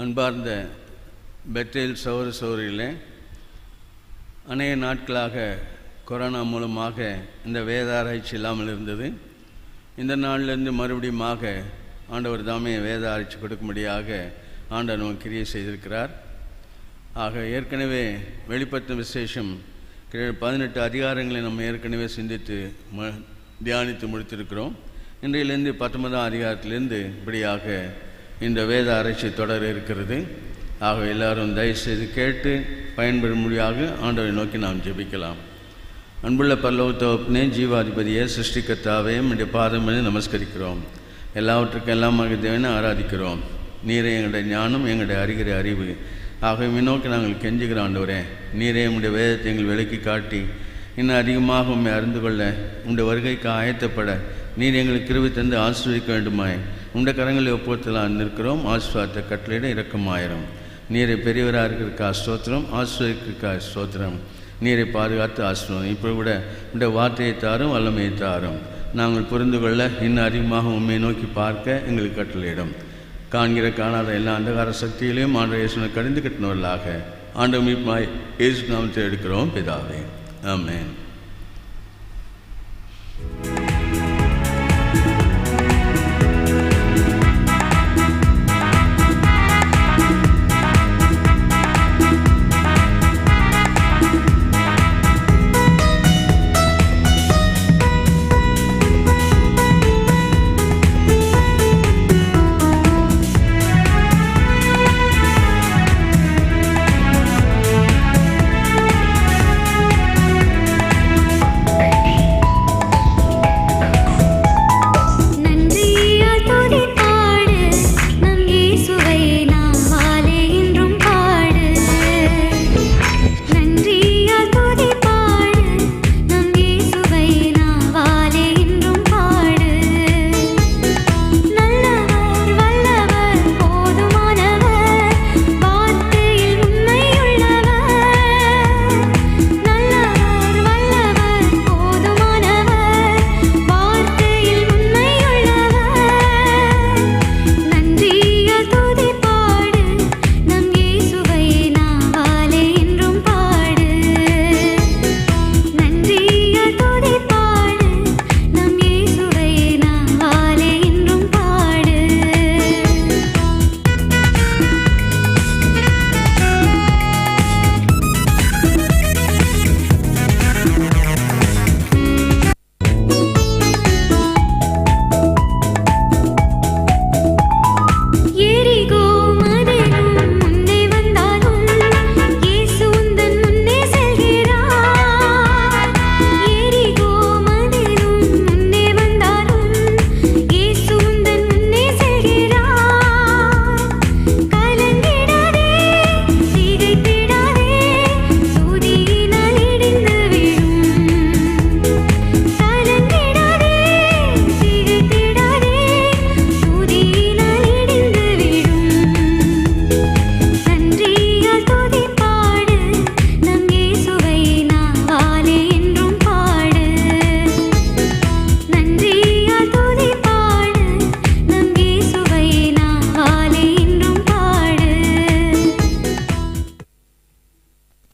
அன்பார்ந்த பெத்தேல் சகோதர சகோதரிகளே, அநேக நாட்களாக கொரோனா மூலமாக இந்த வேத ஆராய்ச்சி இல்லாமல் இருந்தது. இந்த நாளிலிருந்து மறுபடியுமாக ஆண்டவர் தாமே வேத ஆராய்ச்சி கொடுக்கும்படியாக ஆண்டவர் நமக்கு கிரியை செய்திருக்கிறார். ஆக ஏற்கனவே வெளிப்படுத்தின விசேஷம் 18 அதிகாரங்களை நம்ம ஏற்கனவே சிந்தித்து தியானித்து முடித்திருக்கிறோம். இன்றையிலிருந்து 19ஆம் அதிகாரத்திலிருந்து இப்படியாக இந்த வேத ஆராய்ச்சி தொடர இருக்கிறது. ஆக எல்லாரும் தயவுசெய்து கேட்டு பயன்பெறும்படியாக ஆண்டவரை நோக்கி நாம் ஜெபிக்கலாம். அன்புள்ள பரலோக தகப்பனே, ஜீவாதிபதியே, சிருஷ்டிகர்த்தாவே, நம்முடைய பாதமனை நமஸ்கரிக்கிறோம். எல்லாவற்றுக்கும் எல்லாமாக தேவனை ஆராதிக்கிறோம். நீரே எங்களுடைய ஞானம், எங்களுடைய அறிகிற அறிவு. ஆகவே நோக்கி நாங்கள் கெஞ்சுகிற ஆண்டவரே, நீரே நம்முடைய வேதத்தை எங்கள் விலக்கி காட்டி இன்னும் அதிகமாக உண்மை அறிந்து கொள்ள உங்களுடைய வருகைக்கு ஆயத்தப்பட நீர் எங்களுக்கு கிருபை தந்து ஆசீர்வதிக்க வேண்டுமாய் உங்களுடைய கரங்களை ஒப்புதலாக நிற்கிறோம். ஆசீர்வாதத்தை கட்டளையிட இரக்கமாயிரும். நீரை பெரியவராக இருக்கிறதுக்கா ஸ்தோத்திரம், ஆசீர்வதிக்கிறதுக்கா ஸ்தோத்திரம். நீரை பாதுகாத்து ஆசீர்வாதம். இப்போ கூட இந்த வார்த்தையை தாரும், வல்லமையை தாரும். நாங்கள் புரிந்து கொள்ள இன்னும் அதிகமாக உண்மையை நோக்கி பார்க்க எங்களுக்கு கட்டளையிடும். காண்கிற காணாத எல்லா அந்தகார சக்திகளையும் ஆண்டவர் இயேசுவை கடிந்து கட்டினவர்களாக ஆண்டவர் மீட்பாய் இயேசு நாமத்தை எடுக்கிறோம் பிதாவே, ஆமென்.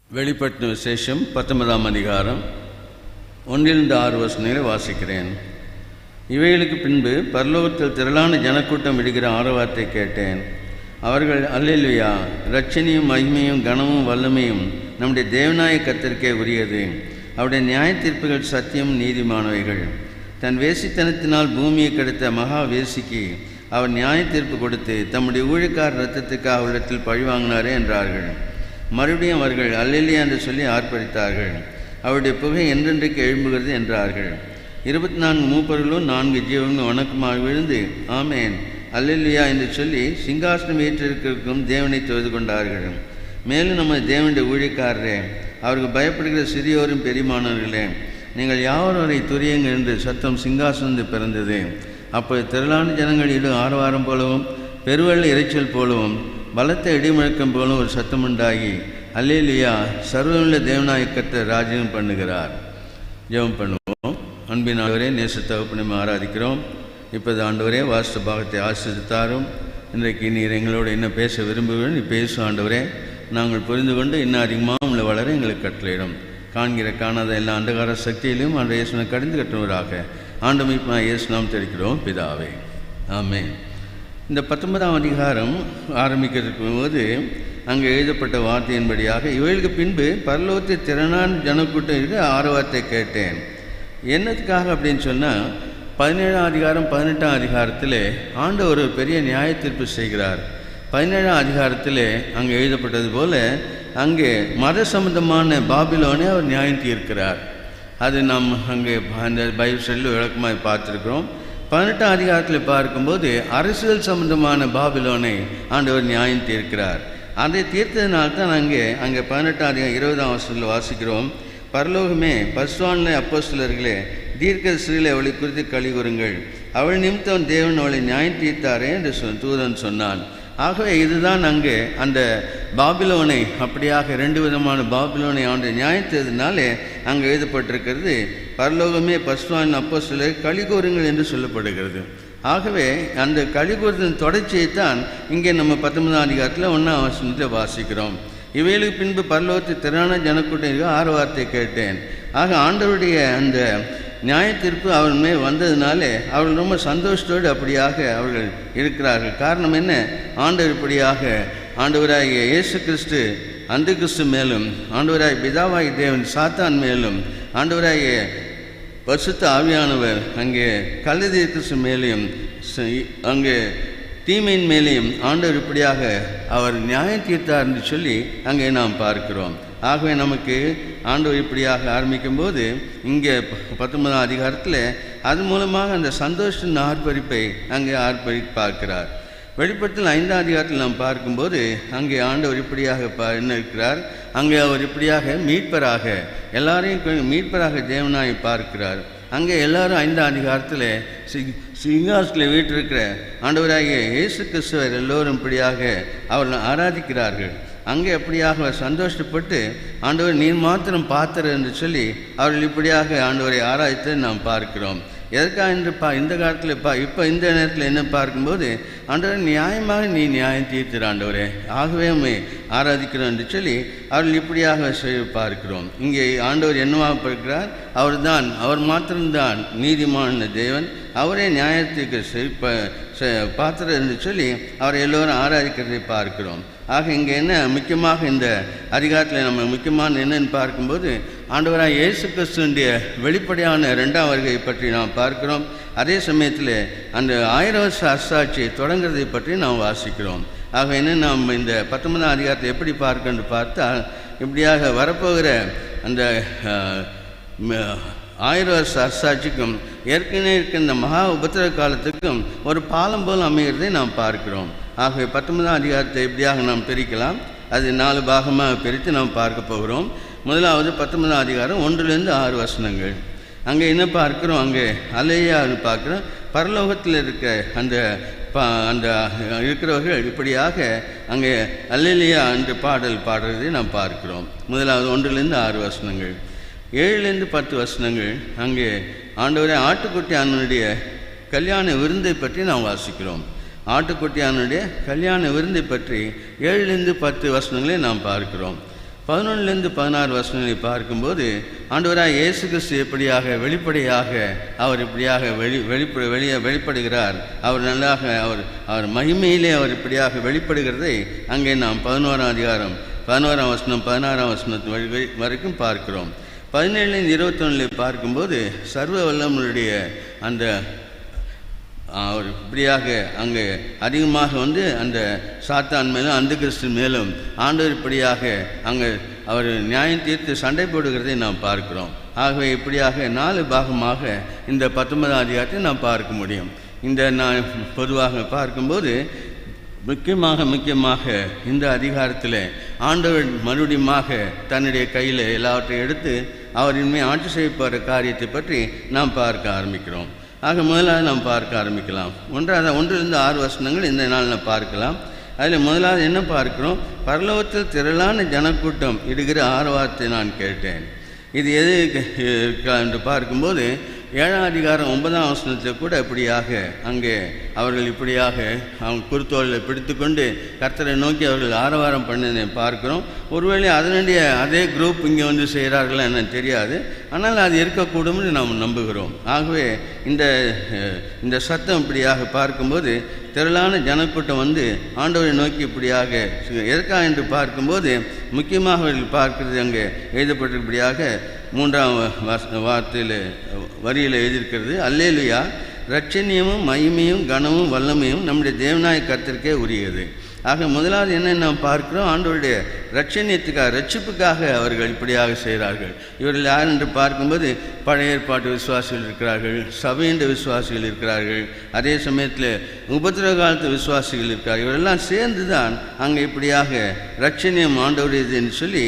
வெளிப்படுத்தின விசேஷம் 19ஆம் அதிகாரம் 1-6 வசனங்களை வாசிக்கிறேன். இவைகளுக்கு பின்பு பரலோகத்தில் திரளான ஜனக்கூட்டம் இடுகிற ஆரவாரத்தை கேட்டேன். அவர்கள் அல்லேலூயா, இரட்சணியும் மகிமையும் கனமும் வல்லமையும் நம்முடைய தேவனாய கர்த்தருக்கே உரியது. அவருடைய நியாய தீர்ப்புகள் சத்தியம் நீதிமானவைகள். தன் வேசித்தனத்தினால் பூமியை கெடுத்த மகா வேசிக்கு அவர் நியாய தீர்ப்பு கொடுத்து தம்முடைய ஊழியக்கார இரத்தத்துக்காக உள்ளத்தில் பழிவாங்கினாரே என்றார்கள். மறுபடியும் அவர்கள் அல்லேலூயா என்று சொல்லி ஆர்ப்பரித்தார்கள். அவருடைய புகை என்றென்றைக்கு எழும்புகிறது என்றார்கள். 24 மூப்பர்களும் 4 ஜீவங்களும் வணக்கமாக விழுந்து ஆமேன் அல்லேலூயா என்று சொல்லி சிங்காசனம் ஏற்றிருக்கும் தேவனை தொழுது கொண்டார்கள். மேலும் நம்ம தேவனுடைய ஊழியக்காரரே, அவருக்கு பயப்படுகிற சிறியோரும் பெரியமானவர்களே, நீங்கள் யாவரும் அவரை துரியுங்கள் என்று சத்தம் சிங்காசனம் பிறந்தது. அப்போது திரளான ஜனங்கள் இடும் ஆரவாரம் போலவும் பெருவெள்ள இறைச்சல் போலவும் பலத்த இடிமுழக்கம் போலும் ஒரு சத்தம் உண்டாகி அல்லேலூயா, சர்வமுள்ள தேவனாய கர்த்தர் ராஜ்யம் பண்ணுகிறார். ஜெபம் பண்ணுவோம். அன்பின் ஆண்டவரே, நேச தகப்பனை ஆராதிக்கிறோம். இப்போது ஆண்டவரே, வாஸ்து பாகத்தை ஆசீர்வதித்தாரும். இன்றைக்கு நீர் எங்களோடு என்ன பேச விரும்புகிறோம், நீ பேசும் ஆண்டவரே. நாங்கள் புரிந்து கொண்டு இன்னும் அதிகமாக உங்களை வளர எங்களுக்கு கட்டளையிடும். காண்கிற காணாத எல்லா அந்தகார சக்தியிலும் ஆண்டு இயேசுவை கடிந்து கட்டுவதாக ஆண்டமைப்பு இயேசு நாம் தெரிவிக்கிறோம் பிதாவே, ஆமென். இந்த 19ஆம் அதிகாரம் ஆரம்பிக்கிறதுக்கு போது அங்கே எழுதப்பட்ட வார்த்தையின்படியாக, இவர்களுக்கு பின்பு பரலோகத்தில் திரளான ஜனக்கூட்டம் இருக்க ஆரவாரத்தை கேட்டேன். என்னத்துக்காக அப்படின்னு சொன்னால், 17ஆம் அதிகாரம் 18ஆம் அதிகாரத்தில் ஆண்டவர் ஒரு பெரிய நியாய தீர்ப்பு செய்கிறார். 17ஆம் அதிகாரத்தில் அங்கே எழுதப்பட்டது போல அங்கே மத சம்பந்தமான பாபிலோனை அவர் நியாயம் தீர்க்கிறார். அது நாம் அங்கே அந்த பைபிள் ஸ்டடியில் விளக்கமாக பார்த்துருக்கிறோம். 18ஆம் அதிகாரத்தில் பார்க்கும்போது அரசியல் சம்பந்தமான பாபிலோனை ஆண்டவர் நியாயம் தீர்க்கிறார். அதை தீர்த்ததினால்தான் அங்கே 18ஆம் அதிகாரம் 20ஆம் வசனத்தில் வாசிக்கிறோம், பரலோகமே பசுவான அப்போஸ்தலர்களே தீர்க்கதரிசிகளே அவளை குறித்து களி கூறுங்கள், அவள் நிமித்தம் தேவன் அவளை நியாயம் தீர்த்தாரே என்று தூதன் சொன்னான். ஆகவே இதுதான் அங்கே அந்த பாபிலோனை அப்படியாக 2 விதமான பாபிலோனை ஆண்டு நியாயத்ததினாலே அங்கே எழுதப்பட்டிருக்கிறது, பரலோகமே பசுவான் அப்போஸ்தலர் களி கூறுங்கள் என்று சொல்லப்படுகிறது. ஆகவே அந்த களி கூறுதலின் தொடர்ச்சியைத்தான் இங்கே நம்ம 19ஆம் அதிகாரத்தில் 1ஆம் வசனத்தில் வாசிக்கிறோம். இவைகளுக்கு பின்பு பரலோகத்தில் திரளான ஜனக்கூட்டம் ஆரவாரத்தை கேட்டேன். ஆக ஆண்டவருடைய அந்த நியாய தீர்ப்பு அவர்கள் மேல் வந்ததுனாலே அவர்கள் ரொம்ப சந்தோஷத்தோடு அப்படியாக அவர்கள் இருக்கிறார்கள். காரணம் என்ன? ஆண்டவர் இப்படியாக ஆண்டவராகிய இயேசு கிறிஸ்து அந்த கிறிஸ்து மேலும், ஆண்டவராகிய பிதாவாகிய தேவன் சாத்தான் மேலும், ஆண்டவராகிய பரிசுத்த ஆவியானவர் அங்கே கல்லுதீ கிறிஸ்து மேலேயும் அங்கே தீமையின் மேலேயும் ஆண்டவர் இப்படியாக அவர் நியாயம் தீர்த்தார் என்று சொல்லி அங்கே நாம் பார்க்கிறோம். ஆகவே நமக்கு ஆண்டவர் இப்படியாக ஆரம்பிக்கும்போது இங்கே 19ஆம் அதிகாரத்தில் அது மூலமாக அந்த சந்தோஷத்தின் ஆர்ப்பரிப்பை அங்கே பார்க்கிறார். வெளிப்படுத்தல் 5ஆம் அதிகாரத்தில் நாம் பார்க்கும்போது அங்கே ஆண்டவர் இப்படியாக என்ன இருக்கிறார், அங்கே அவர் இப்படியாக மீட்பராக எல்லாரையும் மீட்பராக தேவனாய் பார்க்கிறார். அங்கே எல்லாரும் 5ஆம் அதிகாரத்தில் சிங்காசனத்தில் வீட்டிருக்கிற ஆண்டவராகிய இயேசு கிறிஸ்துவர் எல்லோரும் இப்படியாக அவர்கள் ஆராதிக்கிறார்கள். அங்கே அப்படியாக சந்தோஷப்பட்டு ஆண்டவர் நீர் மாத்திரம் பாத்திரம் என்று சொல்லி அவர்கள் இப்படியாக ஆண்டவரை ஆராதித்து நாம் பார்க்கிறோம். எதற்காக என்று இந்த காலத்தில் இப்போ இந்த நேரத்தில் என்ன பார்க்கும்போது, ஆண்டவர் நியாயமாக நீ நியாயம் தீர்த்துற ஆண்டவரே, ஆகவே ஆராதிக்கிறோம் என்று சொல்லி அவர்கள் இப்படியாக பார்க்கிறோம். இங்கே ஆண்டவர் என்னவாக இருக்கிறார், அவர் மாத்திரம்தான் நீதிமான தேவன், அவரே நியாயத்துக்கு பாத்திரம் என்று சொல்லி அவரை எல்லோரும் ஆராதிக்கிறதை பார்க்கிறோம். ஆக இங்கே என்ன முக்கியமாக இந்த அதிகாரத்தில் நம்ம முக்கியமான என்னன்னு பார்க்கும்போது, ஆண்டவராக இயேசு கிறிஸ்துவினுடைய வெளிப்படையான 2ஆம் வருகையை பற்றி நாம் பார்க்கிறோம். அதே சமயத்தில் அந்த 1000 வருஷ அரசாட்சியை தொடங்குறதை பற்றி நாம் வாசிக்கிறோம். ஆக என்ன நாம் இந்த 19ஆம் அதிகாரத்தை எப்படி பார்க்கணும்னு பார்த்தால், இப்படியாக வரப்போகிற அந்த 1000 வருஷ அரசாட்சிக்கும் ஏற்கனவே இருக்க இந்த மகா உபத்திர காலத்துக்கும் ஒரு பாலம் போல் அமைகிறதை நாம் பார்க்கிறோம். ஆகவே 19ஆம் அதிகாரத்தை எப்படியாக நாம் பிரிக்கலாம், அது 4 பாகமாக பிரித்து நாம் பார்க்க போகிறோம். முதலாவது 19ஆம் அதிகாரம் 1லிருந்து 6 வசனங்கள். அங்கே என்ன பார்க்கிறோம், அங்கே அல்லேலூயான்னு பார்க்குறோம். பரலோகத்தில் இருக்க அந்த இருக்கிறவர்கள் இப்படியாக அங்கே அல்லேலூயா என்று பாடல் பாடுறதை நாம் பார்க்கிறோம். முதலாவது 1லிருந்து 6 வசனங்கள். 7லிருந்து 10 வசனங்கள் அங்கே ஆண்டவரே ஆட்டுக்குட்டியானுடைய கல்யாண விருந்தை பற்றி நாம் வாசிக்கிறோம். ஆட்டுக்குட்டியானுடைய கல்யாண விருந்தை பற்றி 7லிருந்து 10 வசனங்களை நாம் பார்க்கிறோம். 11லிருந்து 16 வசனங்களை பார்க்கும்போது ஆண்டவராக இயேசு கிறிஸ்து எப்படியாக வெளிப்படையாக அவர் இப்படியாக வெளிப்படுகிறார், அவர் நல்லாக அவர் மகிமையிலே அவர் இப்படியாக வெளிப்படுகிறதை அங்கே நாம் 11ஆம் அதிகாரம் 11ஆம் வசனம் 16ஆம் வசனத்து வரைக்கும் பார்க்கிறோம். 17லிருந்து 21 பார்க்கும்போது சர்வ வல்லமையுடைய அந்த அவர் இப்படியாக அங்கே அதிகமாக அந்த சாத்தான் மேலும் அந்த கிறிஸ்து மேலும் ஆண்டவர் இப்படியாக அங்கே அவர் நியாயம் தீர்த்து சண்டை போடுகிறதை நாம் பார்க்கிறோம். ஆகவே இப்படியாக 4 பாகமாக இந்த 19ஆம் அதிகாரத்தை நாம் பார்க்க முடியும். இந்த நான் பொதுவாக பார்க்கும்போது முக்கியமாக இந்த அதிகாரத்தில் ஆண்டவர் மறுபடியுமாக தன்னுடைய கையில் எல்லாவற்றையும் எடுத்து அவர் இனிமேல் ஆட்சி செய்ய போகிற காரியத்தை பற்றி நாம் பார்க்க ஆரம்பிக்கிறோம். ஆக முதலாவது நாம் பார்க்க ஆரம்பிக்கலாம். 1லிருந்து 6 வசனங்கள் இந்த நாள் நாம் பார்க்கலாம். அதில் முதலாவது என்ன பார்க்கிறோம், பரலோகத்தில் திரளான ஜனக்கூட்டம் இடுகிற ஆரவாரத்தை நான் கேட்டேன். இது எது என்று பார்க்கும்போது 7ஆம் அதிகாரம் 9ஆம் வசனத்தில் கூட இப்படியாக அங்கே அவர்கள் இப்படியாக அவங்க குருத்தோலை பிடித்து கொண்டு கர்த்தரை நோக்கி அவர்கள் ஆரவாரம் பண்ணதை பார்க்கிறோம். ஒருவேளை அதனுடைய அதே குரூப் இங்கே வந்து செய்கிறார்களா என்னன்னு தெரியாது, ஆனால் அது இருக்கக்கூடும்னு நாம் நம்புகிறோம். ஆகவே இந்த சத்தம் இப்படியாக பார்க்கும்போது திரளான ஜனக்கூட்டம் வந்து ஆண்டவரை நோக்கி இப்படியாக எதற்கா என்று பார்க்கும்போது முக்கியமாக அவர்கள் பார்க்கிறது அங்கே எழுதப்பட்டிருப்படியாக 3ஆம் வரியில் எழுதியிருக்கிறது, அல்லேலுயா, இரட்சணியமும் மகிமையும் கனமும் வல்லமையும் நம்முடைய தேவனாய கர்த்தருக்கே உரியது. ஆக முதலாவது என்ன நாம் பார்க்கிறோம், ஆண்டவருடைய இரட்சணியத்துக்காக ரட்சிப்புக்காக அவர்கள் இப்படியாக செய்கிறார்கள். இவர்கள் யார் என்று பார்க்கும்போது பழைய ஏற்பாட்டு விசுவாசிகள் இருக்கிறார்கள், சபையின்ற விசுவாசிகள் இருக்கிறார்கள், அதே சமயத்தில் உபத்திரவ காலத்து விசுவாசிகள் இருக்கிறார்கள். இவரெல்லாம் சேர்ந்து தான் அங்கே இப்படியாக இரட்சணியம் ஆண்டவருடையது என்று சொல்லி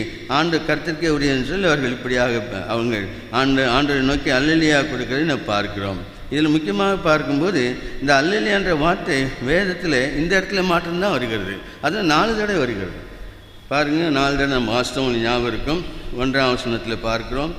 கர்த்தருக்கே உரியதுன்னு சொல்லி அவர்கள் இப்படியாக அவங்க ஆண்டவரை நோக்கி அல்லேலூயா கொடுக்கிறதை நாம் பார்க்கிறோம். இதில் முக்கியமாக பார்க்கும்போது இந்த அல்லேலூயா என்ற வார்த்தை வேதத்தில் இந்த இடத்துல மாற்றம்தான் வருகிறது. அது 4 தடவை வருகிறது. பாருங்கள், 4 தடவை நம்ம வாஸ்தவம் ஞாபகம் இருக்கும். 1ஆம் வசனத்தில் பார்க்குறோம்,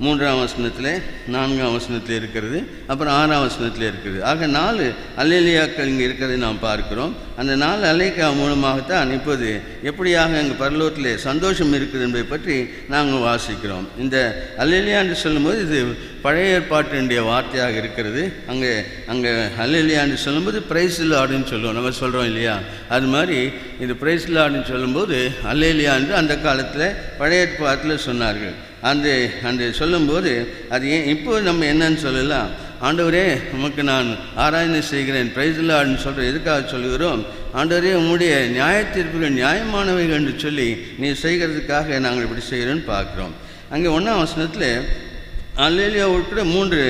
3ஆம் வசனத்தில், 4ஆம் வசனத்தில் இருக்கிறது, அப்புறம் 6ஆம் வசனத்தில் இருக்கிறது. ஆக 4 அல்லேலூயாக்கள் இங்கே இருக்கிறதை நாம் பார்க்கிறோம். அந்த 4 அல்லேலூயா மூலமாகத்தான் இப்போது எப்படியாக அங்கே பரலோகத்திலே சந்தோஷம் இருக்குது என்பதை பற்றி நாங்கள் வாசிக்கிறோம். இந்த அல்லேலூயா என்று சொல்லும்போது இது பழைய ஏற்பாட்டினுடைய வார்த்தையாக இருக்கிறது. அங்கே அல்லேலூயா என்று சொல்லும்போது பிரைஸ் லார்டுன்னு சொல்லுவோம், நம்ம சொல்கிறோம் இல்லையா? அது மாதிரி இது பிரைஸ் லார்டுன்னு சொல்லும்போது அல்லேலூயா என்று அந்த காலத்தில் பழைய ஏற்பாட்டில் சொன்னார்கள். அந்த சொல்லும்போது அது ஏன் இப்போ நம்ம என்னன்னு சொல்லலாம், ஆண்டவரே உமக்கு நான் ஆராய்ச்சி செய்கிறேன் பிரைஸ் லார்டுன்னு சொல்கிறேன். எதுக்காக சொல்லுகிறோம், ஆண்டவரே உம்முடைய நியாயத்தீர்ப்புகள் நியாயமானவைகள் என்று சொல்லி நீ செய்கிறதுக்காக நாங்கள் இப்படி செய்கிறோன்னு பார்க்குறோம். அங்கே 1ஆம் வசனத்தில் அல்லேலூயா உட்பட 3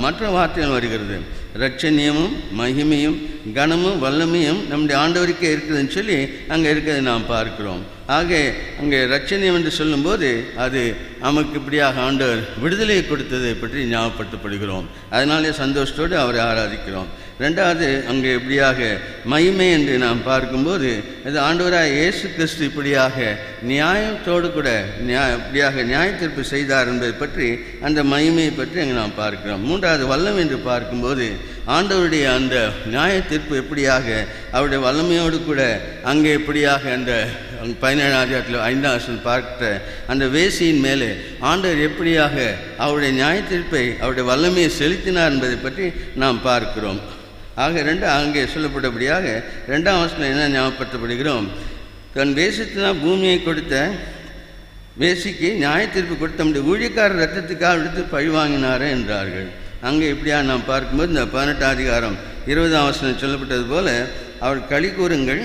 மற்ற வார்த்தைகள் வருகிறது. இரட்சணியமும் மகிமையும் கனமும் வல்லமையும் நம்முடைய ஆண்டவருக்கே இருக்குதுன்னு சொல்லி அங்கே இருக்கிறதை நாம் பார்க்கிறோம். ஆக அங்கே இரட்சணியம் என்று சொல்லும்போது அது நமக்கு இப்படியாக ஆண்டவர் விடுதலையை கொடுத்ததை பற்றி ஞாபகப்படுத்தப்படுகிறோம். அதனாலே சந்தோஷத்தோடு அவரை ஆராதிக்கிறோம். 2வது அங்கே இப்படியாக மகிமை என்று நாம் பார்க்கும்போது இது ஆண்டவராக இயேசு கிறிஸ்து இப்படியாக நியாயத்தோடு கூட இப்படியாக நியாயத்தீர்ப்பு செய்தார் என்பதை பற்றி அந்த மகிமையை பற்றி அங்கே நாம் பார்க்கிறோம். 3வது வல்லமை என்று பார்க்கும்போது ஆண்டவருடைய அந்த நியாயத்தீர்ப்பு எப்படியாக அவருடைய வல்லமையோடு கூட அங்கே எப்படியாக அந்த 17ஆம் அதிகாரத்தில் 5ஆம் வசனம் பார்க்கிற அந்த வேசியின் மேலே ஆண்டவர் எப்படியாக அவருடைய நியாயத்தீர்ப்பை அவருடைய வல்லமையை செலுத்தினார் என்பதை பற்றி நாம் பார்க்கிறோம். ஆக அங்கே சொல்லப்பட்டபடியாக 2ஆம் வசனம் என்ன ஞாபகப்படுத்தப்படுகிறோம், தன் வேஷத்தினால் பூமியை கொடுத்த வேசிக்கு நியாயத்தீர்ப்பு கொடுத்த நம்முடைய ஊழியக்காரர் ரத்தத்துக்காக எடுத்து பழிவாங்கினாரே என்றார்கள். அங்கே இப்படியா நாம் பார்க்கும்போது இந்த 18ஆம் அதிகாரம் 20ஆம் வசனம் சொல்லப்பட்டது போல அவர் களி கூறுங்கள்,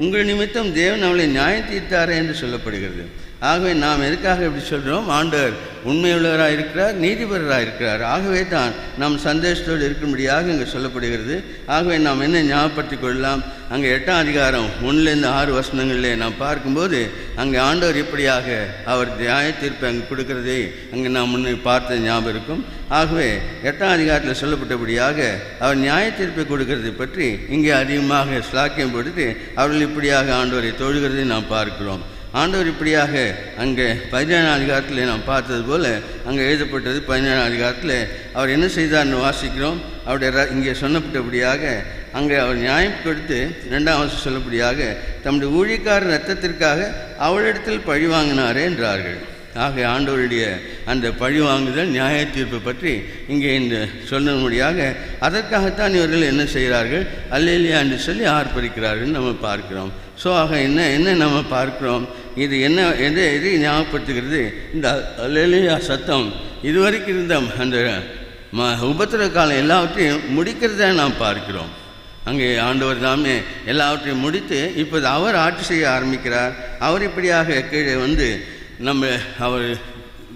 உங்கள் நிமித்தம் தேவன் அவளை நியாயம் தீர்த்தாரே என்று சொல்லப்படுகிறது. ஆகவே நாம் எதுக்காக இப்படி சொல்கிறோம், ஆண்டவர் உண்மையுள்ளவராக இருக்கிறார், நீதிபரராக இருக்கிறார். ஆகவே தான் நாம் சந்தோஷத்தோடு இருக்கும்படியாக இங்கே சொல்லப்படுகிறது. ஆகவே நாம் என்ன ஞாபகப்படுத்திக் கொள்ளலாம், அங்கே 8ஆம் அதிகாரம் 1லேருந்து 6 வசனங்களிலே நாம் பார்க்கும்போது அங்கே ஆண்டவர் இப்படியாக அவர் நியாய தீர்ப்பை அங்கே கொடுக்கிறதே அங்கே நாம் முன்னே பார்த்த ஞாபகம் இருக்கும். ஆகவே 8ஆம் அதிகாரத்தில் சொல்லப்பட்டபடியாக அவர் நியாய தீர்ப்பை கொடுக்கறதை பற்றி இங்கே அதிகமாக ஸ்லாக்கியம் போட்டு அவர்கள் இப்படியாக ஆண்டவரை தொழுகிறதை நாம் பார்க்கிறோம். ஆண்டவர் இப்படியாக அங்கே 17ஆம் அதிகாரத்தில் நாம் பார்த்தது போல் அங்கே எழுதப்பட்டது 17ஆம் அதிகாரத்தில் அவர் என்ன செய்தார்னு வாசிக்கிறோம். அவருடைய இங்கே சொன்னப்பட்டபடியாக அங்கே அவர் நியாயம் கொடுத்து 2ஆம் வசனம் சொல்லப்படியாக தம்முடைய ஊழியக்காரர் ரத்தத்திற்காக அவளிடத்தில் பழி வாங்கினாரே என்றார்கள். ஆக ஆண்டவருடைய அந்த பழி வாங்குதல் நியாய தீர்ப்பு பற்றி இங்கே இந்த சொல்லும்படியாக அதற்காகத்தான் இவர்கள் என்ன செய்கிறார்கள், அல்லேலூயா என்று சொல்லி ஆர்ப்பரிக்கிறார்கள் நம்ம பார்க்கிறோம். ஸோ ஆக என்ன நம்ம பார்க்கிறோம், இது எதை ஞாபகப்படுத்துகிறது, இந்த அல்லேலூயா சத்தம் இதுவரைக்கும் இருந்த அந்த உபத்திரவ காலம் எல்லாவற்றையும் முடிக்கிறத நாம் பார்க்கிறோம். அங்கே ஆண்டவர் தாமே எல்லாவற்றையும் முடித்து இப்போது அவர் ஆட்சி செய்ய ஆரம்பிக்கிறார். அவர் இப்படியாக கீழே வந்து அவர்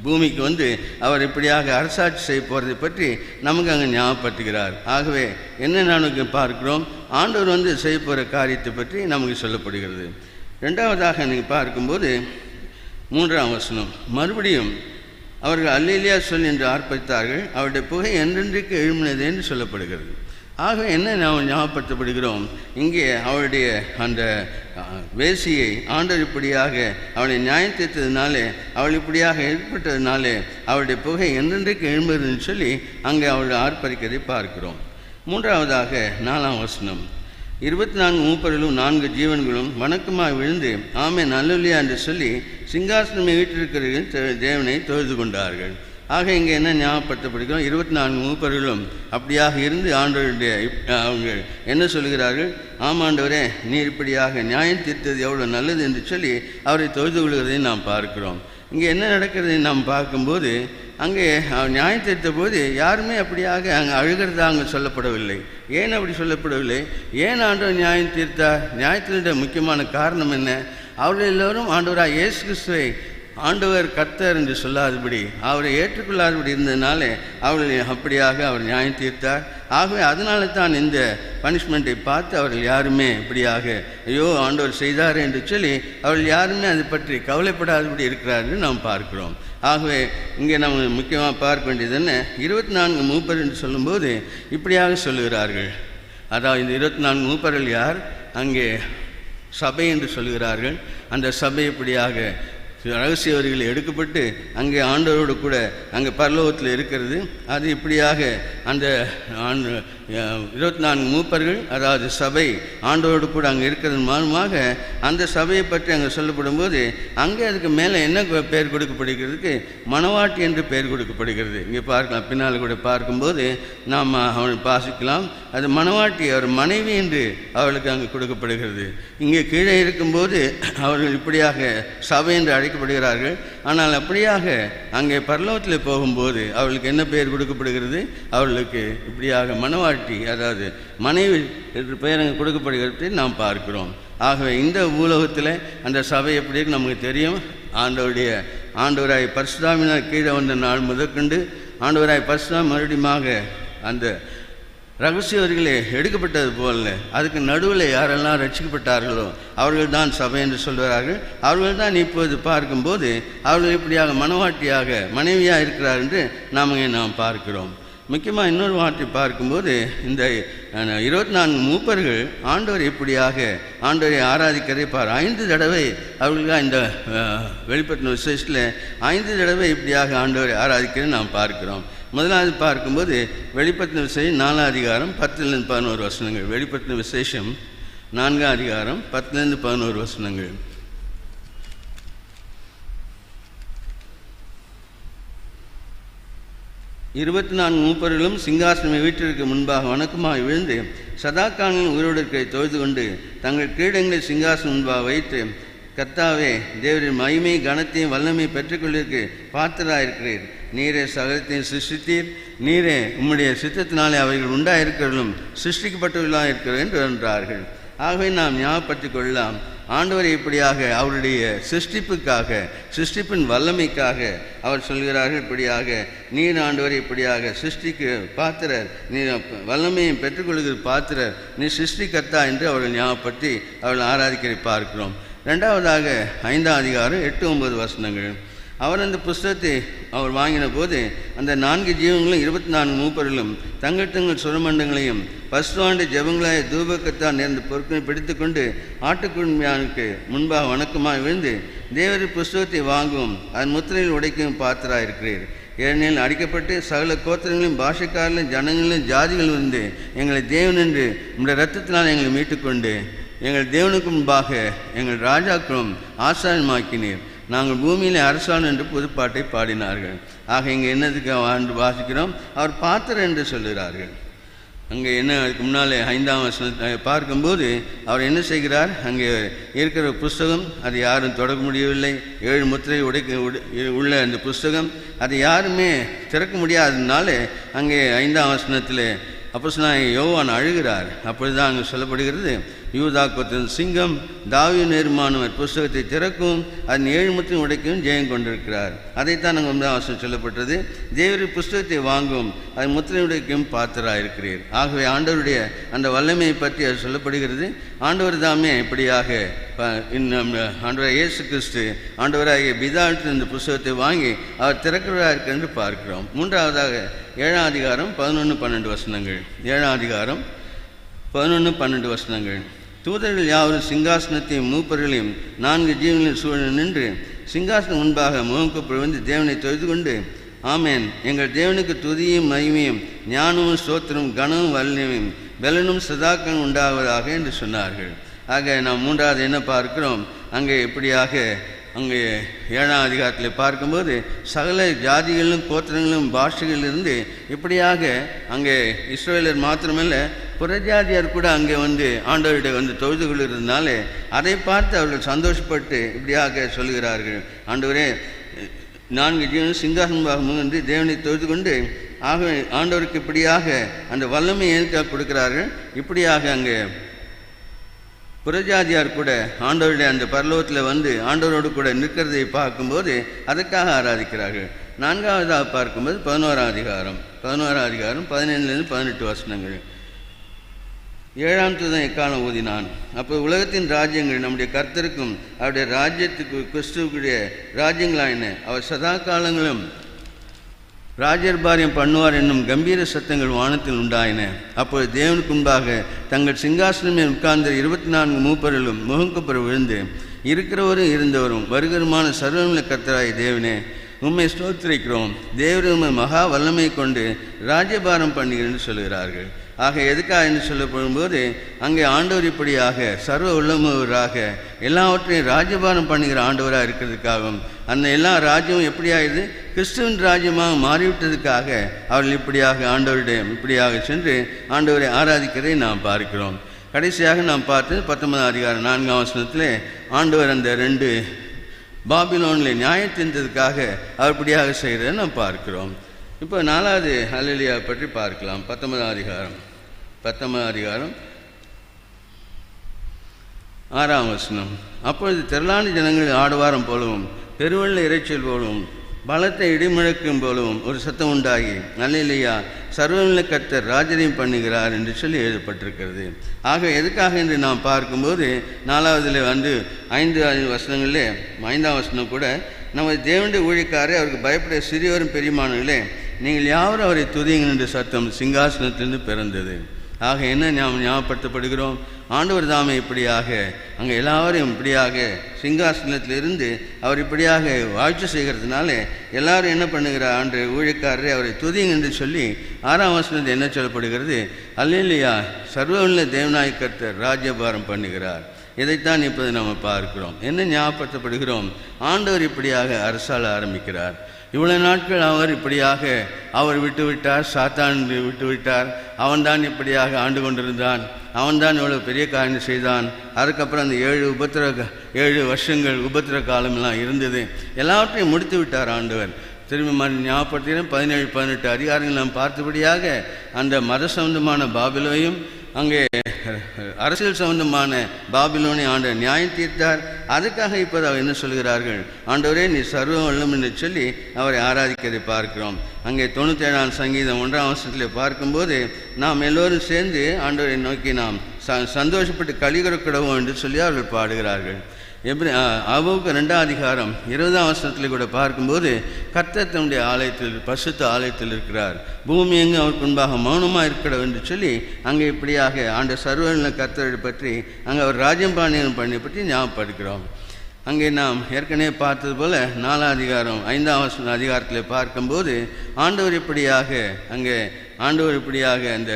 பூமிக்கு வந்து அவர் இப்படியாக அரசாட்சி செய்ய போகிறதை பற்றி நமக்கு அங்கே ஞாபகப்படுத்துகிறார். ஆகவே என்ன நமக்கு பார்க்கிறோம், ஆண்டவர் வந்து செய்ய போகிற காரியத்தை பற்றி நமக்கு சொல்லப்படுகிறது. 2வதாக நீங்கள் பார்க்கும்போது 3ஆம் வசனம் மறுபடியும் அவர்கள் அல்லேலூயா சொல் என்று ஆர்ப்பரித்தார்கள், அவருடைய புகை என்றென்றைக்கு எழும்பினது என்று சொல்லப்படுகிறது. ஆக என்ன நாம் ஞாபகப்படுத்தப்படுகிறோம், இங்கே அவளுடைய அந்த வேசியை ஆண்டவர் இப்படியாக அவளை நியாயம் தீர்த்ததுனாலே, அவள் இப்படியாக ஏற்பட்டதுனாலே அவளுடைய புகை என்றென்றைக்கு எழும்புதுன்னு சொல்லி அங்கே அவள் ஆர்ப்பரிக்கிறதை பார்க்கிறோம். மூன்றாவதாக 4ஆம் வசனம், 24 மூப்பர்களும் 4 ஜீவன்களும் வணக்கமாக விழுந்து ஆமென் அல்லேலூயா என்று சொல்லி சிங்காசனமே வீட்டிருக்கிற தேவனை தொழுது கொண்டார்கள். ஆக இங்கே என்ன ஞாபகப்படுத்தப்படுகிறோம், 24 மூப்பர்களும் அப்படியாக இருந்து ஆண்டவருடைய அவங்க என்ன சொல்கிறார்கள், ஆமாண்டவரே நீர் இப்படியாக நியாயம் தீர்த்தது எவ்வளோ நல்லது என்று சொல்லி அவரை தொழுது கொள்கிறதை நாம் பார்க்கிறோம். இங்கே என்ன நடக்கிறதை நாம் பார்க்கும்போது, அங்கே நியாயம் தீர்த்த போது யாருமே அப்படியாக அங்கே அழுகிறதா அங்கே சொல்லப்படவில்லை. ஏன் அப்படி சொல்லப்படவில்லை? ஏன் ஆண்டவர் நியாயம் தீர்த்தார்? நியாயத்தினுடைய முக்கியமான காரணம் என்ன? அவர்கள் எல்லோரும் ஆண்டவராக இயேசு கிறிஸ்துவை ஆண்டவர் கர்த்தர் என்று சொல்லாதபடி அவரை ஏற்றுக்கொள்ளாதபடி இருந்ததுனாலே அவர்கள் அப்படியாக அவர் நியாயம் தீர்த்தார். ஆகவே அதனால தான் இந்த பனிஷ்மெண்ட்டை பார்த்து அவர்கள் யாருமே இப்படியாக ஐயோ ஆண்டவர் செய்தார் என்று சொல்லி அவர்கள் யாருமே அதை பற்றி கவலைப்படாதபடி இருக்கிறார்கள் நாம் பார்க்கிறோம். ஆகவே இங்கே நம்ம முக்கியமாக பார்க்க வேண்டியது என்ன, 24 மூப்பர் என்று சொல்லும்போது இப்படியாக சொல்லுகிறார்கள். அதாவது இந்த 24 மூப்பர்கள் யார்? அங்கே சபை என்று சொல்கிறார்கள். அந்த சபை இப்படியாக ரகசிய வரிகள் எடுக்கப்பட்டு அங்கே ஆண்டவரோடு கூட அங்கே பரலோகத்தில் இருக்கிறது. அது இப்படியாக அந்த 24 மூப்பர்கள், அதாவது சபை ஆண்டவரோடு கூட அங்கே இருக்கிறது மூலமாக அந்த சபையை பற்றி அங்கே சொல்லப்படும் போது அங்கே அதுக்கு மேலே என்ன பெயர் கொடுக்கப்படுகிறதுக்கு, மணவாட்டி என்று பெயர் கொடுக்கப்படுகிறது. இங்கே பார்க்கலாம், பின்னால் கூட பார்க்கும்போது நாம் அவனை வாசிக்கலாம். அது மணவாட்டி, அவர் மனைவி என்று அவளுக்கு அங்கே கொடுக்கப்படுகிறது. இங்கே கீழே இருக்கும்போது அவர்கள் இப்படியாக சபை என்று அழைக்கப்படுகிறார்கள். ஆனால் அப்படியாக அங்கே பரலோகத்தில் போகும்போது அவர்களுக்கு என்ன பெயர் கொடுக்கப்படுகிறது, அவர்களுக்கு இப்படியாக மணவாட்டி, அதாவது மனைவி என்று பெயர் அங்கே கொடுக்கப்படுகிறதை நாம் பார்க்கிறோம். ஆகவே இந்த பூலோகத்தில் அந்த சபை எப்படி இருக்கு நமக்கு தெரியும். ஆண்டவராய் பரிசுத்தாவினால் கீழே வந்த நாள் முதற்கொண்டு ஆண்டவராய் பரிசுத்தாம் மறுபடியுமாக அந்த ரகசியவர்களே எடுக்கப்பட்டது போல அதுக்கு நடுவில் யாரெல்லாம் ரட்சிக்கப்பட்டார்களோ அவர்கள் தான் சபை என்று சொல்கிறார்கள். அவர்கள் தான் இப்போது பார்க்கும்போது அவர்கள் இப்படியாக மனவாட்டியாக மனைவியாக இருக்கிறார் என்று நாம் பார்க்கிறோம். முக்கியமாக இன்னொரு வார்த்தை பார்க்கும்போது இந்த 24 மூப்பர்கள் ஆண்டவர் இப்படியாக ஆண்டவரை ஆராதிக்கிறதை 5 தடவை அவர்களுக்காக இந்த வெளிப்படுத்தின விசேஷத்தில் 5 தடவை இப்படியாக ஆண்டவரை ஆராதிக்கிறதை நாம் பார்க்கிறோம். முதலாவது பார்க்கும்போது வெளிப்படுத்தின விசேஷம் 4ஆம் அதிகாரம் 10லிருந்து 11 வசனங்கள். வெளிப்படுத்தின விசேஷம் 4ஆம் அதிகாரம் 10லிருந்து 11 வசனங்கள். இருபத்தி மூப்பர்களும் சிங்காசனமை வீட்டிற்கு முன்பாக வணக்கமாக விழுந்து சதா காலங்களில் உயிரோடு இருக்கிற தொழுது கொண்டு தங்கள் கிரீடங்களை சிங்காசனம் முன்பாக வைத்து, கர்த்தாவே தேவரின் மகிமை கனத்தையும் வல்லமை பெற்றுக்கொள்ளிருக்கு பாத்திராயிருக்கிறீர். நீரே சகலத்தையும் சிருஷ்டித்தீர். நீரே உம்முடைய சித்தத்தினாலே அவைகள் உண்டாயிருக்கிறவர்களும் சிருஷ்டிக்கப்பட்டவர்களாக இருக்கிறது என்று என்றார்கள். ஆகவே நாம் ஞாபகப்படுத்திக் கொள்ளலாம், ஆண்டவரை இப்படியாக அவருடைய சிருஷ்டிப்புக்காக, சிருஷ்டிப்பின் வல்லமைக்காக அவர் சொல்கிறார்கள். இப்படியாக நீர் ஆண்டவரை இப்படியாக சிருஷ்டிக்கு பாத்திரர், நீர் வல்லமையை பெற்றுக்கொள்கிற பாத்திரர், நீ சிருஷ்டிகர்த்தா என்று அவர்கள் ஞாபகப்படுத்தி அவர்கள் ஆராதிக்க பார்க்கிறோம். ரெண்டாவதாக 5ஆம் அதிகாரம் 8-9 வசனங்கள். அவர் அந்த புஸ்தகத்தை அவர் வாங்கின போது அந்த 4 ஜீவங்களும் 24 மூப்பர்களும் தங்கள் சுரமண்டங்களையும் பசுவாண்டு ஜெபங்களாய தூபக்கத்தான் நேர்ந்த பொருட்களை பிடித்து கொண்டு ஆட்டுக்குண்மையானுக்கு முன்பாக வணக்கமாக விழுந்து, தேவரி புஸ்தகத்தை வாங்கவும் அதன் முத்திரையில் உடைக்கவும் பாத்திராயிருக்கிறீர். ஏனெனில் அடிக்கப்பட்டு சகல கோத்திரங்களையும் பாஷைக்காரர்களும் ஜனங்களிலும் ஜாதிகள் வந்து எங்களை தேவன் என்று நம்முடைய இரத்தத்தினால் எங்களை மீட்டுக்கொண்டு எங்கள் தேவனுக்கு முன்பாக எங்கள் ராஜாக்களும் ஆசாரியமாக்கினீர். நாங்கள் பூமியிலே அரசாணம் என்று புதுப்பாட்டை பாடினார்கள். ஆக இங்கே என்னதுக்கு ஆண்டு வாசிக்கிறோம், அவர் பாத்திரர் என்று சொல்கிறார்கள். அங்கே என்ன அதுக்கு முன்னாலே 5ஆம் வசனத்தை பார்க்கும்போது அவர் என்ன செய்கிறார், அங்கே இருக்கிற புஸ்தகம் அது யாரும் தொடர முடியவில்லை. 7 முத்திரை உள்ள அந்த புஸ்தகம் அதை யாருமே திறக்க முடியாததுனால அங்கே 5ஆம் வசனத்தில் அப்போஸ்தலனாகிய யோவான் அழுகிறார். அப்பொழுது தான் அங்கே சொல்லப்படுகிறது, யூதா கோத்திரத்தின் சிங்கம் தாவீது நிர்மாணவர் புஸ்தகத்தை திறக்கும், அதன் 7 முத்திரையும் உடைக்கும் ஜெயம் கொண்டிருக்கிறார். அதைத்தான் நாங்கள் 9ஆம் வசனம் சொல்லப்பட்டது. தேவருடைய புஸ்தகத்தை வாங்கும், அதன் முத்திரை உடைக்கும் பாத்திராயிருக்கிறீர். ஆகவே ஆண்டவருடைய அந்த வல்லமையை பற்றி அது சொல்லப்படுகிறது. ஆண்டவர் தாமே இப்படியாக ஆண்டவராக இயேசு கிறிஸ்து ஆண்டவராகிய பிதாவிடத்தில் இந்த புஸ்தகத்தை வாங்கி அவர் திறக்கிறவராக இருக்கிறார் என்று பார்க்கிறோம். 3ஆவதாக 7ஆம் அதிகாரம் 11-12 வசனங்கள். 7ஆம் அதிகாரம் 11-12 வசனங்கள். தூதர்கள் யாவரும் சிங்காசனத்தையும் மூப்பர்களையும் 4 ஜீவன்களின் சூழல் நின்று சிங்காசனம் முன்பாக முகங்குப்புற வந்து தேவனை தொழுது கொண்டு, ஆமேன், எங்கள் தேவனுக்கு துதியும் மகிமையும் ஞானமும் ஸ்தோத்திரமும் கனமும் வல்லமையும் பலனும் சதாக்களும் உண்டாவதாக என்று சொன்னார்கள். ஆக நாம் 3ஆவது என்ன பார்க்கிறோம்? அங்கே எப்படியாக அங்கே 7ஆம் அதிகாரத்தில் பார்க்கும்போது சகல ஜாதிகளிலும் கோத்திரங்களும் பாஷைகளிலிருந்து இப்படியாக அங்கே இஸ்ரவேலர் மாத்திரமல்ல புறஜாதியார் கூட அங்கே வந்து ஆண்டவரிடம் வந்து தொழுது கொள்கிறதுனால அதை பார்த்து அவர்கள் சந்தோஷப்பட்டு இப்படியாக சொல்கிறார்கள், ஆண்டவரே 4 ஜீவன் சிங்காசனமாக முகந்து தேவனை தொழுது கொண்டு, ஆக ஆண்டவருக்கு இப்படியாக அந்த வல்லமை ஏற்க கொடுக்கிறார்கள். இப்படியாக அங்கே புறஜாதியார் கூட ஆண்டவருடைய அந்த பரலோகத்தில் வந்து ஆண்டவரோடு கூட நிற்கிறதை பார்க்கும்போது அதற்காக ஆராதிக்கிறார்கள். 4ஆவதாக பார்க்கும்போது 11ஆம் அதிகாரம் 17-18 வசனங்கள். 7ஆம் தூதன் எக்காலம் ஊதினான். அப்போ உலகத்தின் ராஜ்யங்கள் நம்முடைய கர்த்தருக்கும் அவருடைய ராஜ்யத்துக்கு கிறிஸ்துவுடைய ராஜ்யங்களாயின. அவர் சதா காலங்களும் ராஜ்யபாரியம் பண்ணுவார் என்னும் கம்பீர சத்தங்கள் வானத்தில் உண்டாயின. அப்போது தேவனுக்கு முன்பாக தங்கள் சிங்காசனமே உட்கார்ந்த 24 மூப்பர்களும் முகங்குப்புற விழுந்து, இருக்கிறவரும் இருந்தவரும் வருகிறமான சர்வமுள்ள கர்த்தராய் தேவனே, உம்மை ஸ்தோத்திரிக்கிறோம், தேவரே உம்மை மகா வல்லமை கொண்டு ராஜ்யபாரம் பண்ணுகிறேன் சொல்கிறார்கள். ஆக எதுக்காக என்று சொல்லப்படும்போது அங்கே ஆண்டவர் இப்படியாக சர்வ உள்ளமுவராக எல்லாவற்றையும் ராஜ்யபாரம் பண்ணுகிற ஆண்டவராக இருக்கிறதுக்காகவும் அந்த எல்லா ராஜ்யமும் எப்படியாகுது கிறிஸ்துவின் ராஜ்யமாக மாறிவிட்டதுக்காக அவர்கள் இப்படியாக ஆண்டவரிடம் இப்படியாக சென்று ஆண்டவரை ஆராதிக்கிறதை நாம் பார்க்கிறோம். கடைசியாக நாம் பார்த்தது 19ஆம் அதிகாரம் 4ஆம் வசனத்தில் ஆண்டவர் அந்த 2 பாபிலோனில் நியாயத்தின்றதுக்காக அவர் இப்படியாக செய்கிறதை நாம் பார்க்கிறோம். இப்போ 4வது ஹல்லேலூயா பற்றி பார்க்கலாம். 19ஆம் அதிகாரம் 6ஆம் வசனம். அப்பொழுது திரளான ஜனங்கள் ஆடுவாரம் போலவும் பெருவெள்ள இறைச்சல் போலவும் பலத்தை இடிமுழக்கும் போலவும் ஒரு சத்தம் உண்டாகி, ஹல்லேலூயா, சர்வமுள்ள கர்த்தர் ராஜ்யம் பண்ணுகிறார் என்று சொல்லி எழுதப்பட்டிருக்கிறது. ஆக எதுக்காக என்று நாம் பார்க்கும்போது 4ஆவதில் வந்து 5 வசனங்களிலே 5ஆம் வசனம் கூட, நமது தேவனுடைய ஊழியக்காரரை அவருக்கு பயப்பட சிறியோரும் பெரியமானங்களே, நீங்கள் யாவரும் அவரை துதியுங்கள் என்ற சத்தம் சிங்காசனத்திலிருந்து பிறந்தது. ஆக என்ன ஞாபகப்படுத்தப்படுகிறோம்? ஆண்டவர் தாமே இப்படியாக அங்கே எல்லாரையும் இப்படியாக சிங்காசனத்திலிருந்து அவர் இப்படியாக வாழ்ச்சி செய்கிறதுனால எல்லாரும் என்ன பண்ணுகிறார்? ஆண்டு ஊழியக்காரரை அவரை துதியுங்கள் என்று சொல்லி 6ஆம் வசனத்தில் என்ன சொல்லப்படுகிறது? அல்லேலூயா, சர்வவல்ல தேவனாய் கர்த்தர் ராஜ்யபாரம் பண்ணுகிறார். இதைத்தான் இப்போது நம்ம பார்க்கிறோம். என்ன ஞாபகப்படுத்தப்படுகிறோம்? ஆண்டவர் இப்படியாக அரசாள ஆரம்பிக்கிறார். இவ்வளவு நாட்கள் அவர் இப்படியாக அவர் விட்டுவிட்டார், சாத்தான் விட்டுவிட்டார். அவன்தான் இப்படியாக ஆண்டு கொண்டிருந்தான். அவன்தான் இவ்வளவு பெரிய காரியம் செய்தான். அதுக்கப்புறம் அந்த 7 வருஷங்கள் உபத்திர காலமெல்லாம் இருந்தது. எல்லாவற்றையும் முடித்து விட்டார் ஆண்டவர். திரும்பி ஞாபகப்படுத்துகிறேன், 17-18 அதிகாரங்கள் நாம் பார்த்தபடியாக அந்த மத சம்பந்தமான பாபிலோனையும் அங்கே அரசியல் சம்பந்தமான பாபிலோனை ஆண்டவர் நியாயம் தீர்த்தார். அதுக்காக இப்போது அவர் என்ன சொல்கிறார்கள்? ஆண்டவரே நீ சர்வ வல்லம் என்று சொல்லி அவரை ஆராதிக்கிறதை பார்க்கிறோம். அங்கே 97ஆம் சங்கீதம் 1ஆம் வசனத்தில் பார்க்கும்போது நாம் எல்லோரும் சேர்ந்து ஆண்டவரை நோக்கி நாம் சந்தோஷப்பட்டு கலிகரக்கிடவோம் என்று சொல்லி அவர்கள் பாடுகிறார்கள். ஆபகுக்கு 2ஆம் அதிகாரம் 20ஆம் வசனத்தில் கூட பார்க்கும்போது கர்த்தர் தன்னுடைய ஆலயத்தில் பரிசுத்த ஆலயத்தில் இருக்கிறார், பூமி எங்கு அவருக்கு முன்பாக மௌனமாக இருக்கிறது என்று சொல்லி அங்கே இப்படியாக ஆண்ட சர்வ கர்த்தரை பற்றி அங்கே அவர் ராஜ்யபாணியம் பண்ணி பற்றி ஞாபகப்படுகிறோம். அங்கே நாம் ஏற்கனவே பார்த்தது போல் 4ஆம் அதிகாரம் 5ஆம் அதிகாரத்தில் பார்க்கும்போது ஆண்டவர் இப்படியாக அங்கே அந்த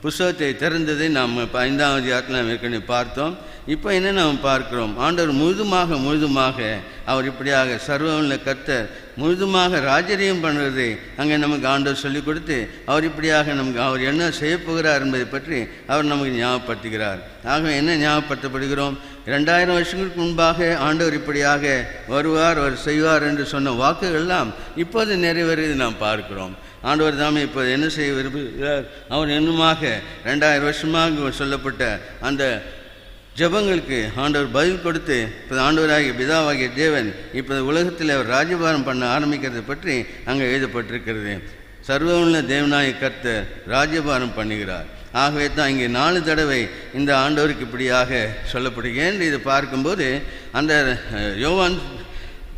புஸ்தகத்தை திறந்ததை நாம் 5ஆம் அதிகாரத்தில் நாம் ஏற்கனவே பார்த்தோம். இப்போ என்ன நாம் பார்க்கிறோம்? ஆண்டவர் முழுதுமாக அவர் இப்படியாக சர்வவல்ல கர்த்தர் முழுதுமாக ராஜ்யம் பண்ணுறதை அங்கே நமக்கு ஆண்டவர் சொல்லிக் கொடுத்து அவர் இப்படியாக நமக்கு அவர் என்ன செய்யப்போகிறார் என்பதை பற்றி அவர் நமக்கு ஞாபகப்படுத்துகிறார். ஆக என்ன ஞாபகப்படுத்தப்படுகிறோம்? 2000 வருஷங்களுக்கு முன்பாக ஆண்டவர் இப்படியாக வருவார், அவர் செய்வார் என்று சொன்ன வாக்குகள்லாம் இப்போது நிறைவேறுவதை நாம் பார்க்கிறோம். ஆண்டவர் தாமே இப்போ என்ன செய்ய விரும்புகிறார்? அவர் இன்னுமாக 2000 வருஷமாக சொல்லப்பட்ட அந்த ஜெபங்களுக்கு ஆண்டவர் பதில் கொடுத்து இப்போ ஆண்டவராகிய பிதாவாகிய தேவன் இப்போ உலகத்தில் அவர் ராஜ்யபாரம் பண்ண ஆரம்பிக்கிறது பற்றி அங்கே எழுதப்பட்டிருக்கிறது. சர்வமுள்ள தேவனாய கர்த்தர் ராஜ்யபாரம் பண்ணுகிறார். ஆகவே தான் இங்கே 4 தடவை இந்த ஆண்டவருக்கு இப்படியாக சொல்லப்படுகிறேன். இதை பார்க்கும்போது அந்த யோவான்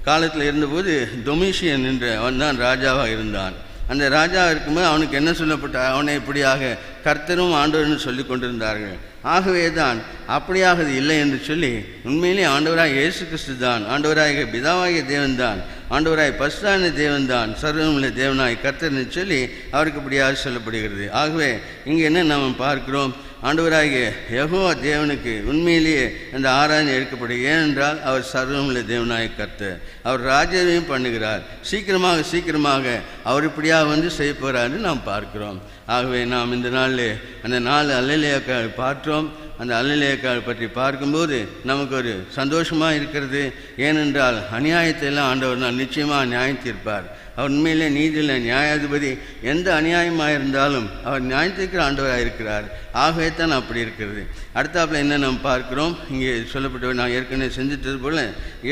காலத்தில் இருந்தபோது டொமிஷியன் என்ற அவன் தான் ராஜாவாக இருந்தான். அந்த ராஜா இருக்கும்போது அவனுக்கு என்ன சொல்லப்பட்ட, அவனை இப்படியாக கர்த்தரும் ஆண்டவரும் சொல்லி கொண்டிருந்தார்கள். ஆகவே தான் அப்படியாக இல்லை என்று சொல்லி உண்மையிலே ஆண்டவராக இயேசு கிறிஸ்து தான், ஆண்டவராக பிதாவாகிய தேவன் தான், ஆண்டவராய் பரிசுத்தான தேவன் தான் சர்வமுள்ள தேவனாய் கர்த்தர்னு சொல்லி அவருக்கு இப்படியாக சொல்லப்படுகிறது. ஆகவே இங்கே என்ன நாம் பார்க்கிறோம்? ஆண்டவராகிய யெகோவா தேவனுக்கு உண்மையிலேயே அந்த ஆராதனை எடுக்கப்படுகிறது. ஏனென்றால் அவர் சர்வமுள்ள தேவனாய் கர்த்தர், அவர் ராஜ்யத்தையும் பண்ணுகிறார். சீக்கிரமாக அவர் இப்படியாக வந்து செய்ய போகிறார்னு நாம் பார்க்கிறோம். ஆகவே நாம் இந்த நாளில் அந்த 4 அல்லேலூயாக்கள் பார்த்தோம். அந்த அல்லேலூயாக்கள் பற்றி பார்க்கும்போது நமக்கு ஒரு சந்தோஷமாக இருக்கிறது. ஏனென்றால் அநியாயத்தை எல்லாம் ஆண்டவர் தான் நிச்சயமாக நியாயம் தீர்ப்பார். அவர் உண்மையிலே நீதியில் நியாயாதிபதி. எந்த அநியாயமாக இருந்தாலும் அவர் நியாயத்திற்கிற ஆண்டவராக இருக்கிறார். ஆகவே தான் அப்படி இருக்கிறது. அடுத்தாப்பில் என்ன நாம் பார்க்கிறோம்? இங்கே சொல்லப்பட்ட நான் ஏற்கனவே செஞ்சிட்டது போல்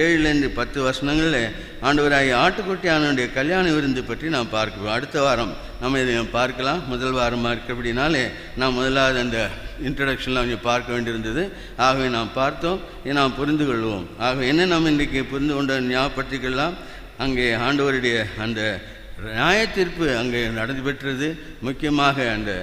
7லேருந்து 10 வசனங்களில் ஆண்டவராகிய ஆட்டுக்குட்டியானுடைய கல்யாண விருந்து பற்றி நாம் பார்க்கிறோம். அடுத்த வாரம் நம்ம இதை பார்க்கலாம். முதல் வாரமாக இருக்கிறபடினாலே நாம் முதலாவது அந்த இன்ட்ரடக்ஷன்லாம் கொஞ்சம் பார்க்க வேண்டியிருந்தது. ஆகவே நாம் பார்த்தோம், இதை நாம் புரிந்து கொள்வோம். ஆகவே என்ன நாம் இன்றைக்கி புரிந்து கொண்ட ஞாபகப்படுத்திக்கலாம். அங்கே ஆண்டவருடைய அந்த நியாயத்தீர்ப்பு அங்கே நடந்து பெற்றது. முக்கியமாக அந்த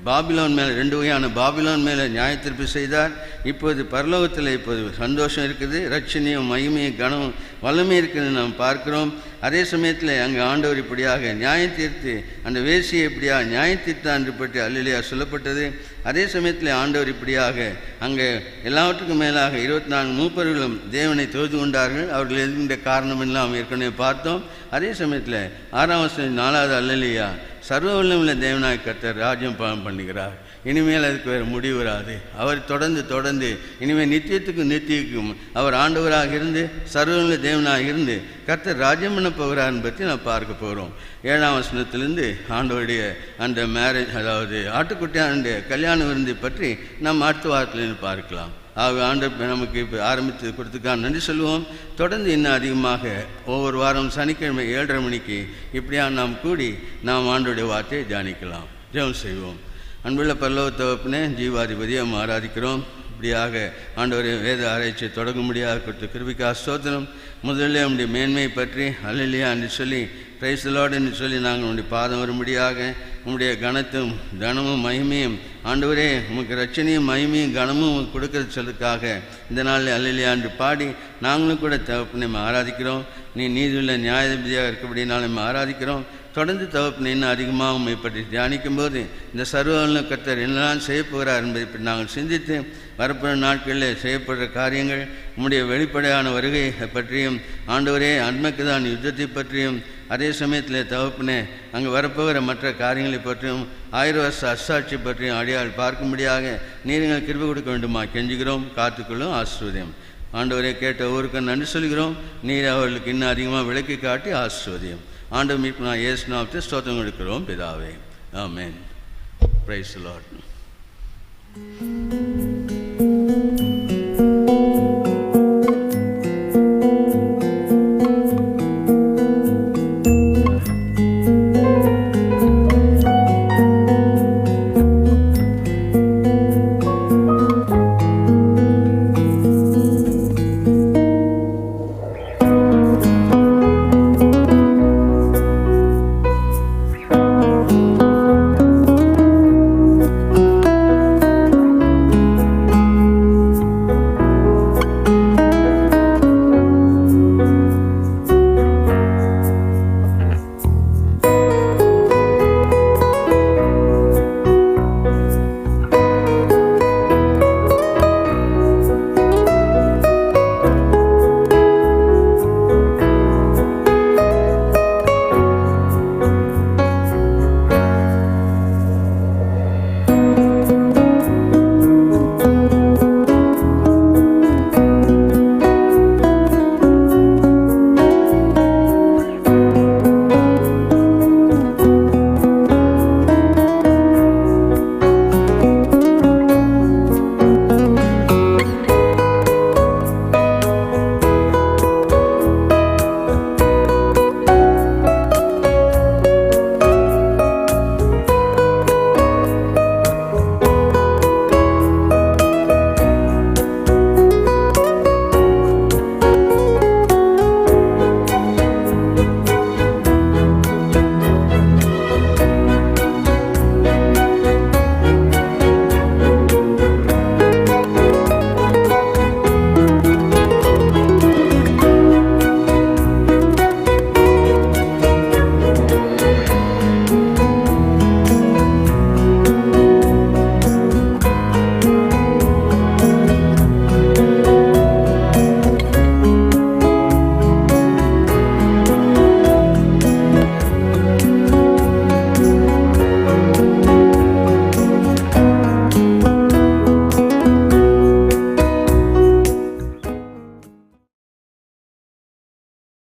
பாபிலோன் மேலே 2 வகையான பாபிலோன் மேலே நியாயத்தீர்ப்பு செய்தார். இப்போது பரலோகத்தில் இப்போது சந்தோஷம் இருக்குது, ரட்சணியும் மகிமையும் கனமும் வல்லமை இருக்குதுன்னு நாம் பார்க்கிறோம். அதே சமயத்தில் அங்கே ஆண்டவர் இப்படியாக நியாயம் தீர்த்து அந்த வேசியை இப்படியாக நியாயம் தீர்த்தான் என்று பற்றி அல்லேலூயா சொல்லப்பட்டது. அதே சமயத்தில் ஆண்டவர் இப்படியாக அங்கே எல்லாவற்றுக்கும் மேலாக 24 மூப்பர்களும் தேவனை தொழுது கொண்டார்கள். அவர்கள் எதுகின்ற காரணம் எல்லாம் ஏற்கனவே பார்த்தோம். அதே சமயத்தில் 6ஆம் வசனம் 4வது அல்லேலூயா, சர்வ வல்லமையுள்ள தேவனாய் கர்த்தர் ராஜ்யம் பண்ணுகிறார். இனிமேல் அதுக்கு வேறு முடிவு வராது. அவர் தொடர்ந்து இனிமேல் நித்தியத்துக்கும் அவர் ஆண்டவராக இருந்து சர்வமுள்ள தேவனாக இருந்து கர்த்தர் ராஜ்யம் பண்ண போகிறார்னு பற்றி நான் பார்க்க போகிறோம். 7ஆம் வசனத்திலிருந்து ஆண்டவருடைய அந்த மேரேஜ், அதாவது ஆட்டுக்குட்டியானுடைய கல்யாண விருந்தை பற்றி நம்ம அடுத்த வாரத்திலிருந்து பார்க்கலாம். ஆண்டவர் நமக்கு இப்போ ஆரம்பித்து கொடுத்துக்கான நன்றி சொல்லுவோம். தொடர்ந்து இன்னும் அதிகமாக ஒவ்வொரு வாரம் சனிக்கிழமை 7:30 மணிக்கு இப்படியா நாம் கூடி நாம் ஆண்டோடைய வார்த்தையை தியானிக்கலாம். ஜெபம் செய்வோம். அன்புள்ள பரலோக தகப்பனே, ஜீவாதிபதியை நாம் ஆராதிக்கிறோம். இப்படியாக ஆண்டவரை வேத ஆராய்ச்சியை தொடங்கும்படியாக கொடுத்த கிருபைக்காக ஸ்தோத்திரம். முதலில் நம்முடைய மேன்மையை பற்றி அல்லேலூயா என்று சொல்லி பிரைஸ் தி லார்ட் என்று சொல்லி நாங்கள் உங்களுடைய பாதம் வரும்படியாக உங்களுடைய கனத்தும் கனமும் மகிமையும் ஆண்டவரே உமக்கு ரட்சணையும் மகிமையும் கனமும் கொடுக்கறது சொல்லுக்காக இந்த நாளில் அல்லேலூயா என்று பாடி நாங்களும் கூட தகப்பனை நம்ம ஆராதிக்கிறோம். நீ நீதியுள்ள நியாயாதிபதியாக இருக்கபடினாலும் நம்ம ஆராதிக்கிறோம். தொடர்ந்து தகப்பனை இன்னும் அதிகமாக உண்மை பற்றி தியானிக்கும்போது இந்த சர்வவல்ல கர்த்தர் என்னெல்லாம் செய்ய போகிறார் என்பதை பற்றி நாங்கள் சிந்தித்து வரப்போகிற நாட்களில் செய்யப்படுற காரியங்கள் உம்முடைய வெளிப்படையான வருகை பற்றியும் ஆண்டவரே அன்மைக்கு தான் யுத்தத்தை பற்றியும் அதே சமயத்தில் தகப்பனே அங்கே வரப்போகிற மற்ற காரியங்களை பற்றியும் 1000 வருஷ அசாட்சி பற்றியும் அடியால் பார்க்கும்படியாக நீர்கள் கிருபை கொடுக்க வேண்டுமா கெஞ்சுகிறோம். காத்துக்கொள்ளும் ஆசீர்வதியும். ஆண்டவரை கேட்ட ஒவ்வொருக்கும் நன்றி சொல்கிறோம். நீர் அவர்களுக்கு இன்னும் அதிகமாக விளக்கி காட்டி ஆசீர்வதியும். ஆண்டவர் மீட்பு நான் இயேசு நாமத்தில் ஸ்தோத்திரம் கொடுக்கிறோம் பிதாவே. ஆமென். Praise the Lord.